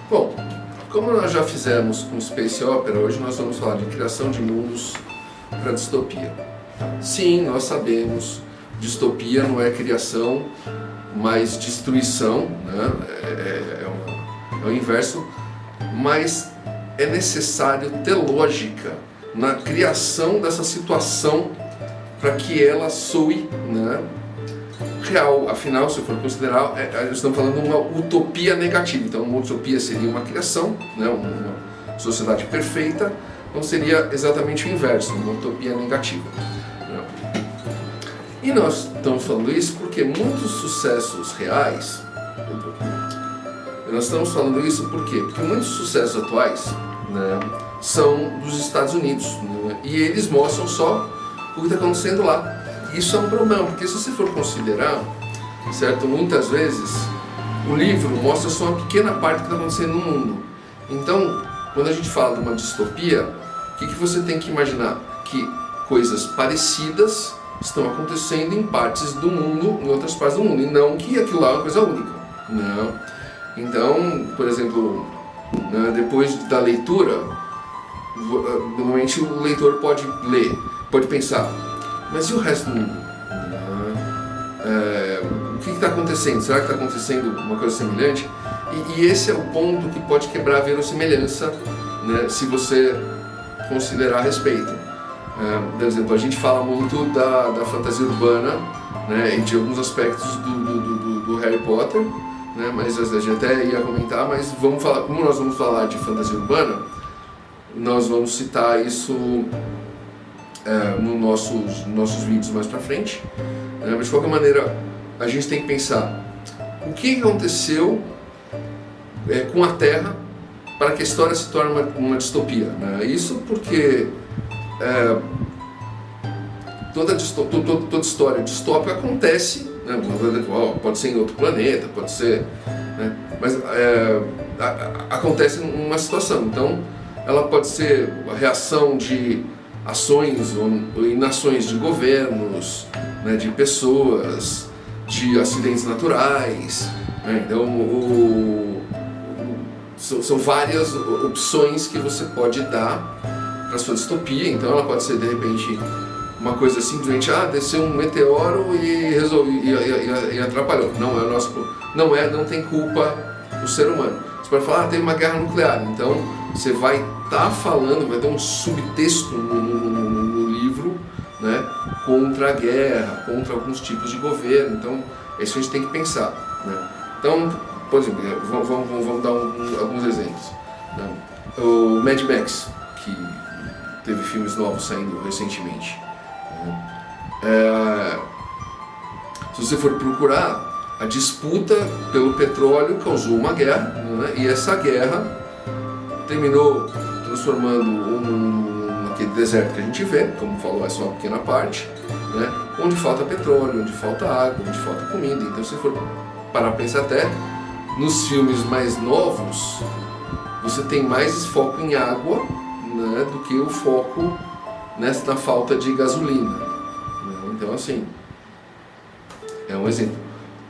Bom, como nós já fizemos com Space Opera, hoje nós vamos falar de criação de mundos para distopia. Sim, nós sabemos, distopia não é criação, mas destruição, né? É o inverso, mas é necessário ter lógica na criação dessa situação para que ela soe, né, real. Afinal, se for considerar, estamos falando de uma utopia negativa. Então, uma utopia seria uma criação, né, uma sociedade perfeita, então seria exatamente o inverso, uma utopia negativa. E nós estamos falando isso porque muitos sucessos reais, nós estamos falando isso por quê? Porque muitos sucessos atuais, né, são dos Estados Unidos, né, e eles mostram só o que está acontecendo lá. Isso é um problema, porque se você for considerar, certo, muitas vezes o livro mostra só uma pequena parte do que está acontecendo no mundo. Então, quando a gente fala de uma distopia, o que você tem que imaginar? Que coisas parecidas estão acontecendo em partes do mundo, em outras partes do mundo, e não que aquilo lá é uma coisa única. Não. Então, por exemplo, né, depois da leitura, normalmente o leitor pode ler, pode pensar, mas e o resto do mundo? O que está acontecendo? Será que está acontecendo uma coisa semelhante? E esse é o ponto que pode quebrar a verossimilhança, né, se você considerar a respeito. Por exemplo, a gente fala muito da fantasia urbana, né, e de alguns aspectos do Harry Potter, né, mas a gente até ia comentar, mas vamos falar, como nós vamos falar de fantasia urbana, nós vamos citar isso nos nossos vídeos mais pra frente, né, mas de qualquer maneira a gente tem que pensar o que aconteceu com a Terra para que a história se torne uma distopia, né? Isso porque toda história distópica acontece, né? Pode ser em outro planeta, pode ser, né? Mas acontece numa situação. Então ela pode ser a reação de ações ou inações de governos, né, de pessoas, de acidentes naturais, né? Então são várias opções que você pode dar para sua distopia. Então ela pode ser de repente uma coisa simplesmente desceu um meteoro e atrapalhou. Não é o nosso, não tem culpa o ser humano. Você pode falar, teve uma guerra nuclear. Então você vai estar falando, vai ter um subtexto no livro, né, contra a guerra, contra alguns tipos de governo. Então é isso que a gente tem que pensar, né? Então, por exemplo, vamos dar alguns exemplos, né? O Mad Max, que teve filmes novos saindo recentemente, né? Se você for procurar, a disputa pelo petróleo causou uma guerra, né? E essa guerra terminou transformando naquele deserto que a gente vê, como falou, é só uma pequena parte, né? Onde falta petróleo, onde falta água, onde falta comida. Então, se for parar para pensar, até nos filmes mais novos, você tem mais foco em água, né, do que o foco na falta de gasolina, né? Então, assim, é um exemplo.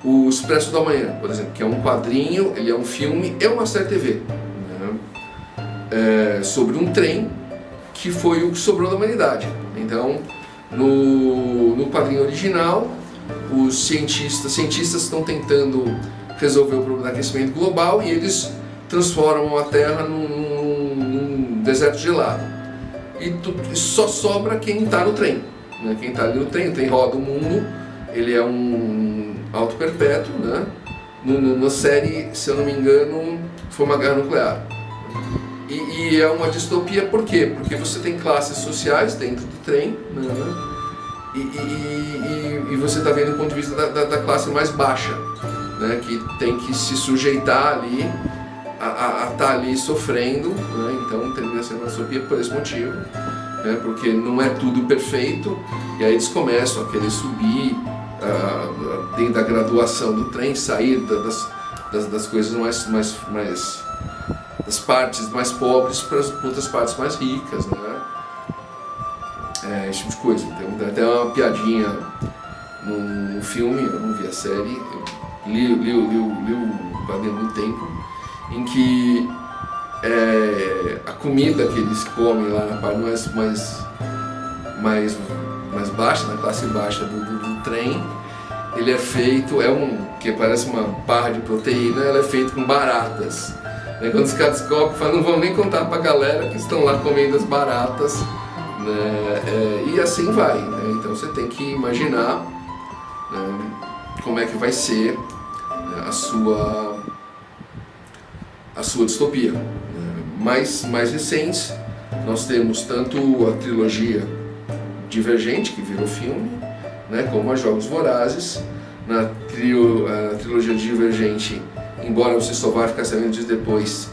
O Expresso da Manhã, por exemplo, que é um quadrinho, ele é um filme, é uma série TV, né, sobre um trem que foi o que sobrou da humanidade. Então, no quadrinho original, os cientistas estão tentando resolver o problema do aquecimento global e eles transformam a Terra num deserto gelado. E só sobra quem está no trem, né? Quem está ali no trem, o trem roda o mundo, ele é um auto perpétuo, né? Na série, se eu não me engano, foi uma guerra nuclear. E é uma distopia por quê? Porque você tem classes sociais dentro do trem, né? E você está vendo o ponto de vista da classe mais baixa, né, que tem que se sujeitar ali a estar ali sofrendo, né? Então termina sendo uma distopia por esse motivo, né? Porque não é tudo perfeito, e aí eles começam a querer subir dentro da graduação do trem, sair das coisas mais das partes mais pobres para as outras partes mais ricas, né? Esse tipo de coisa. Tem até uma piadinha no filme, eu não vi a série, eu li o quadrinho há muito tempo, em que a comida que eles comem lá na parte mais baixa, na classe baixa do trem, ele é feito, que parece uma barra de proteína, ela é feita com baratas. Quando os caras descobrem, falam, não vão nem contar pra galera que estão lá comendo as baratas, né? E assim vai, né? Então você tem que imaginar, né, como é que vai ser, né, a sua distopia. Mais recentes, nós temos tanto a trilogia Divergente, que virou filme, né, como a Jogos Vorazes. Na trilogia Divergente, embora você só vai ficar sabendo disso depois,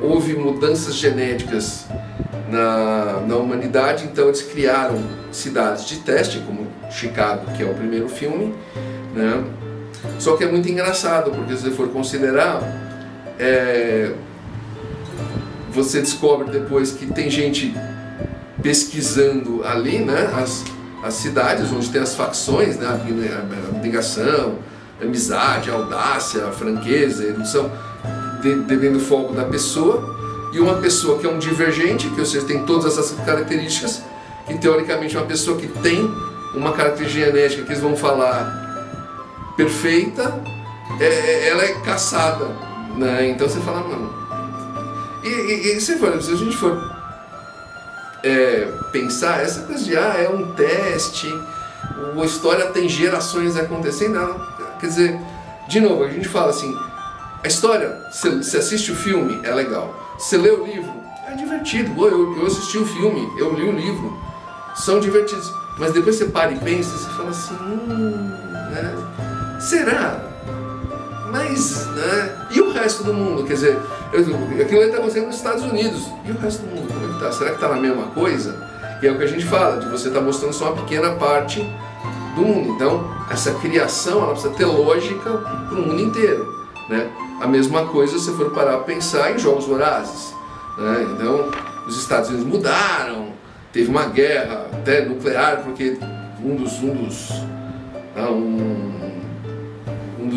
houve mudanças genéticas na humanidade, então eles criaram cidades de teste, como Chicago, que é o primeiro filme, né? Só que é muito engraçado, porque se você for considerar, você descobre depois que tem gente pesquisando ali, né, as cidades onde tem as facções, né, a abnegação, a amizade, a audácia, a franqueza, a erudição, dependendo do foco da pessoa. E uma pessoa que é um divergente, que você tem todas essas características, que teoricamente é uma pessoa que tem uma característica genética que eles vão falar perfeita, ela é caçada, né? Então você fala, mano. E se a gente for pensar, essa coisa de é um teste, a história tem gerações acontecendo, quer dizer, de novo, a gente fala assim, a história, você assiste o filme, é legal. Você lê o livro, é divertido. Eu assisti o filme, eu li o livro, são divertidos. Mas depois você para e pensa, você fala assim, né? Será? Mas, né? E o resto do mundo? Quer dizer, aquilo ali está acontecendo nos Estados Unidos. E o resto do mundo, como é que tá? Será que está na mesma coisa? E é o que a gente fala, de você estar mostrando só uma pequena parte do mundo. Então, essa criação, ela precisa ter lógica para o mundo inteiro, né? A mesma coisa se for parar para pensar em Jogos Vorazes, né? Então, os Estados Unidos mudaram, teve uma guerra até nuclear, porque um dos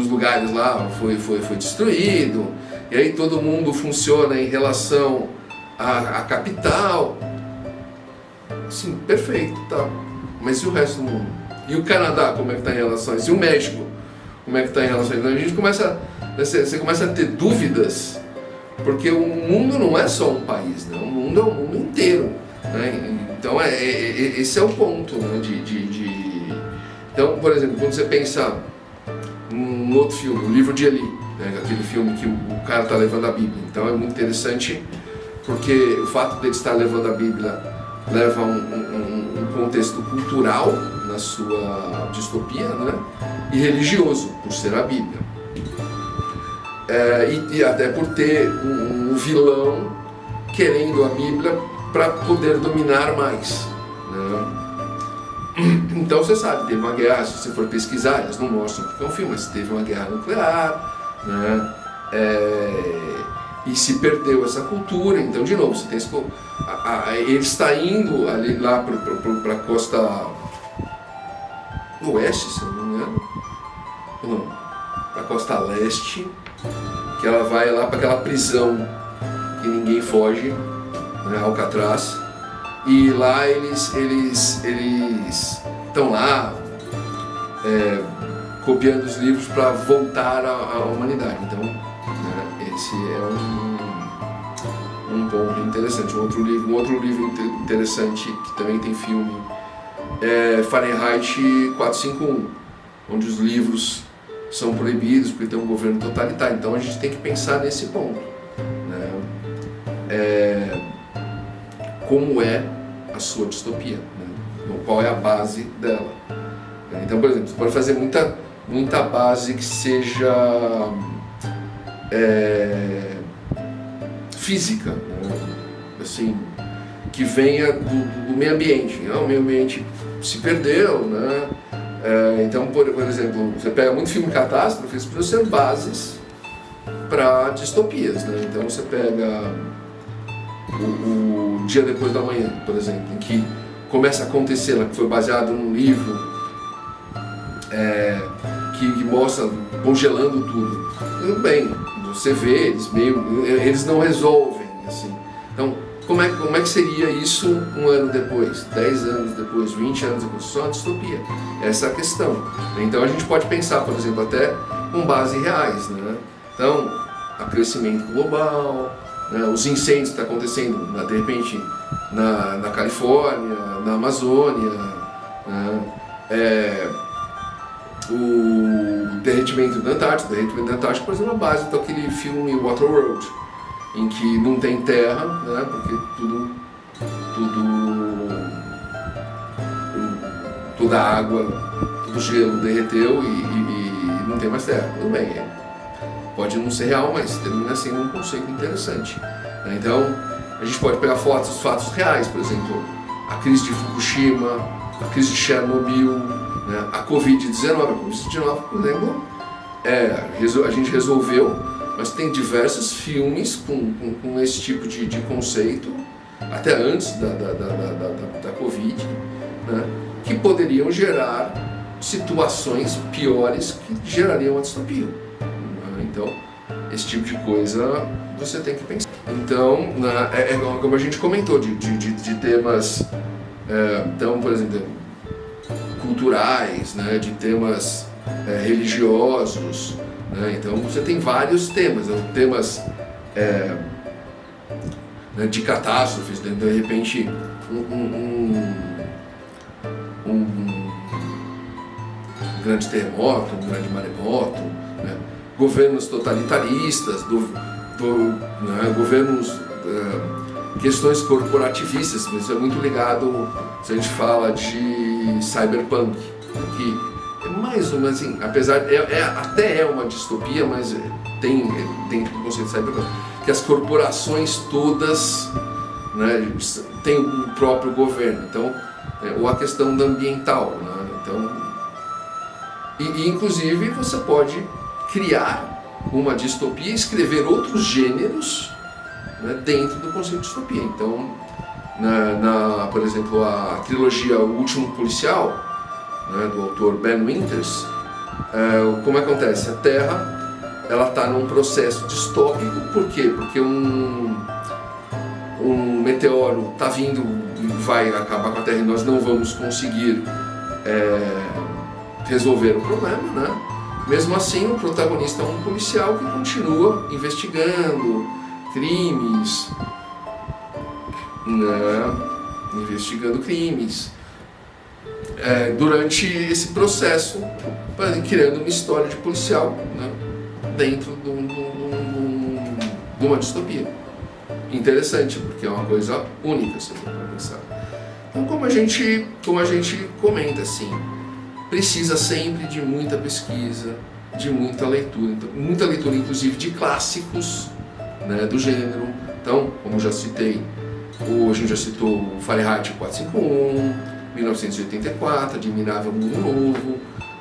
lugares lá foi destruído, e aí todo mundo funciona em relação à capital. Sim, perfeito, tá. Mas e o resto do mundo? E o Canadá, como é que está em relação a isso? E o México, como é que está em relação a isso? Então você começa a ter dúvidas, porque o mundo não é só um país, né? O mundo é o mundo inteiro, né? Então esse é o ponto, né? Então, por exemplo, quando você pensa num outro filme, o Livro de Eli, né? Aquele filme que o cara está levando a Bíblia, então é muito interessante, porque o fato dele estar levando a Bíblia leva um contexto cultural na sua distopia, né? E religioso, por ser a Bíblia. E até por ter um vilão querendo a Bíblia para poder dominar mais, né? Então você sabe, teve uma guerra, se você for pesquisar, eles não mostram porque é um filme, mas teve uma guerra nuclear, né? E se perdeu essa cultura. Então, de novo, você tem ele está indo ali lá para a costa oeste, se eu não me engano, não, para a costa leste, que ela vai lá para aquela prisão que ninguém foge, né, Alcatraz, e lá eles estão lá copiando os livros para voltar à humanidade. Então, né, esse é um ponto interessante. Um outro livro interessante que também tem filme é Fahrenheit 451, onde os livros são proibidos porque tem um governo totalitário. Então a gente tem que pensar nesse ponto, né? Como é a sua distopia, né? Qual é a base dela. Então, por exemplo, você pode fazer muita base que seja física, né? Assim, que venha do meio ambiente. O meio ambiente se perdeu, né? Então, por exemplo, você pega muito filme catástrofes para ser bases para distopias, né? Então você pega o Dia Depois da Manhã, por exemplo, em que começa a acontecer, que foi baseado num livro que mostra congelando tudo. Tudo bem, você vê, eles não resolvem, assim. Então, como é que seria isso um ano depois, 10 anos depois, 20 anos depois? Só uma distopia. Essa é a questão. Então a gente pode pensar, por exemplo, até com base em reais, né? Então, aquecimento global, né? Os incêndios que estão acontecendo, de repente, na Califórnia, na Amazônia, né? O derretimento da Antártida. O derretimento da Antártida, por exemplo, é a base daquele filme Waterworld, em que não tem terra, né, porque toda a água, todo o gelo derreteu e não tem mais terra. Tudo bem, pode não ser real, mas termina sendo um conceito interessante. Então, a gente pode pegar fatos reais, por exemplo, a crise de Fukushima, a crise de Chernobyl, né, a Covid-19. A Covid-19, por exemplo, a gente resolveu, mas tem diversos filmes com esse tipo de conceito, até antes da Covid, né, que poderiam gerar situações piores que gerariam a distopia. Então, esse tipo de coisa você tem que pensar. Então, como a gente comentou, de temas, então, por exemplo, culturais, né, de temas religiosos, né? Então você tem vários temas, né? Temas né, de catástrofes, né? De repente um grande terremoto, um grande maremoto, né? Governos totalitaristas, né? Governos, questões corporativistas, mas isso é muito ligado, se a gente fala de cyberpunk, que é mais uma, assim, apesar, até é uma distopia, mas tem dentro do conceito de cyberpunk, que as corporações todas, né, têm o próprio governo, então, ou a questão da ambiental, né, então, e inclusive você pode criar uma distopia e escrever outros gêneros, né, dentro do conceito de distopia. Então, por exemplo, a trilogia O Último Policial, né, do autor Ben Winters, como acontece? A Terra ela está num processo distópico. Por quê? Porque um meteoro está vindo e vai acabar com a Terra e nós não vamos conseguir resolver o problema, né? Mesmo assim, o protagonista é um policial que continua investigando crimes, né? Investigando crimes. Durante esse processo, criando uma história de policial, né, dentro de uma distopia. Interessante, porque é uma coisa única, se for pensar. Então, como a gente comenta, assim, precisa sempre de muita pesquisa, de muita leitura inclusive de clássicos, né, do gênero. Então, como já citei, a gente já citou o Fahrenheit 451, 1984, Admirável Mundo Novo,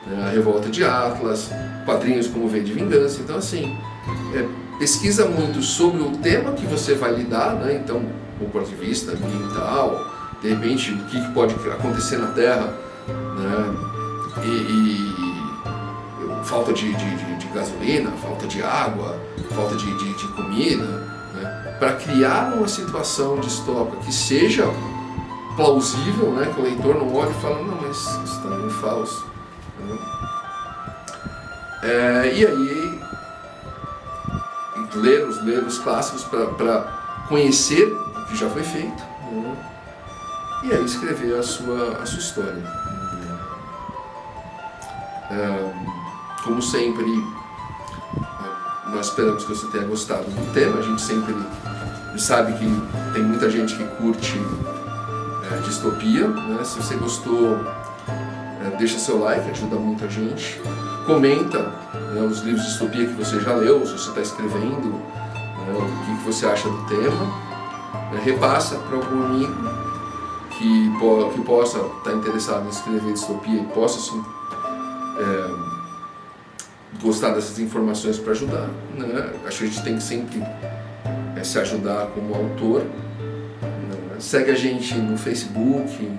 né, A Revolta de Atlas, quadrinhos como V de Vingança. Então, assim, pesquisa muito sobre o tema que você vai lidar, né? Então, do ponto de vista ambiental, de repente, o que pode acontecer na Terra, né? E falta de gasolina, falta de água, falta de comida, né? Para criar uma situação distópica que seja plausível, né? Que o leitor não olhe e fala, não, mas isso também é falso. Né? E aí, ler os clássicos para conhecer o que já foi feito, né? E aí escrever a sua história. Como sempre, nós esperamos que você tenha gostado do tema. A gente sempre sabe que tem muita gente que curte distopia, né? Se você gostou, deixa seu like, ajuda muito a gente. Comenta, né, os livros de distopia que você já leu, se você está escrevendo, né, o que você acha do tema. Repassa para algum amigo que possa estar interessado em escrever distopia e possa sim, gostar dessas informações para ajudar, né? Acho que a gente tem que sempre se ajudar como autor, né? Segue a gente no Facebook,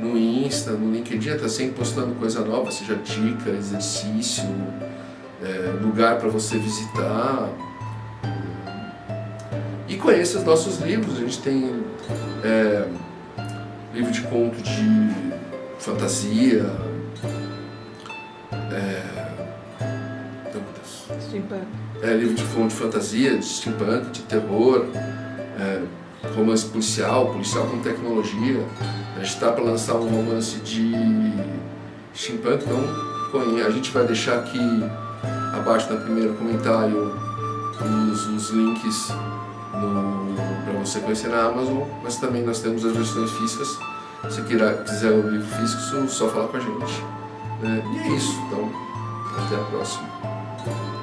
no Insta, no LinkedIn, está sempre postando coisa nova, seja dica, exercício, lugar para você visitar. conheça os nossos livros. A gente tem livro de conto de fantasia, Steampunk. livro de conto de fantasia, de steampunk, de terror, romance policial com tecnologia. A gente está para lançar um romance de steampunk, então a gente vai deixar aqui abaixo no primeiro comentário os links para você conhecer na Amazon, mas também nós temos as versões físicas. Se você quiser o livro físico, só falar com a gente. E é isso, então até a próxima.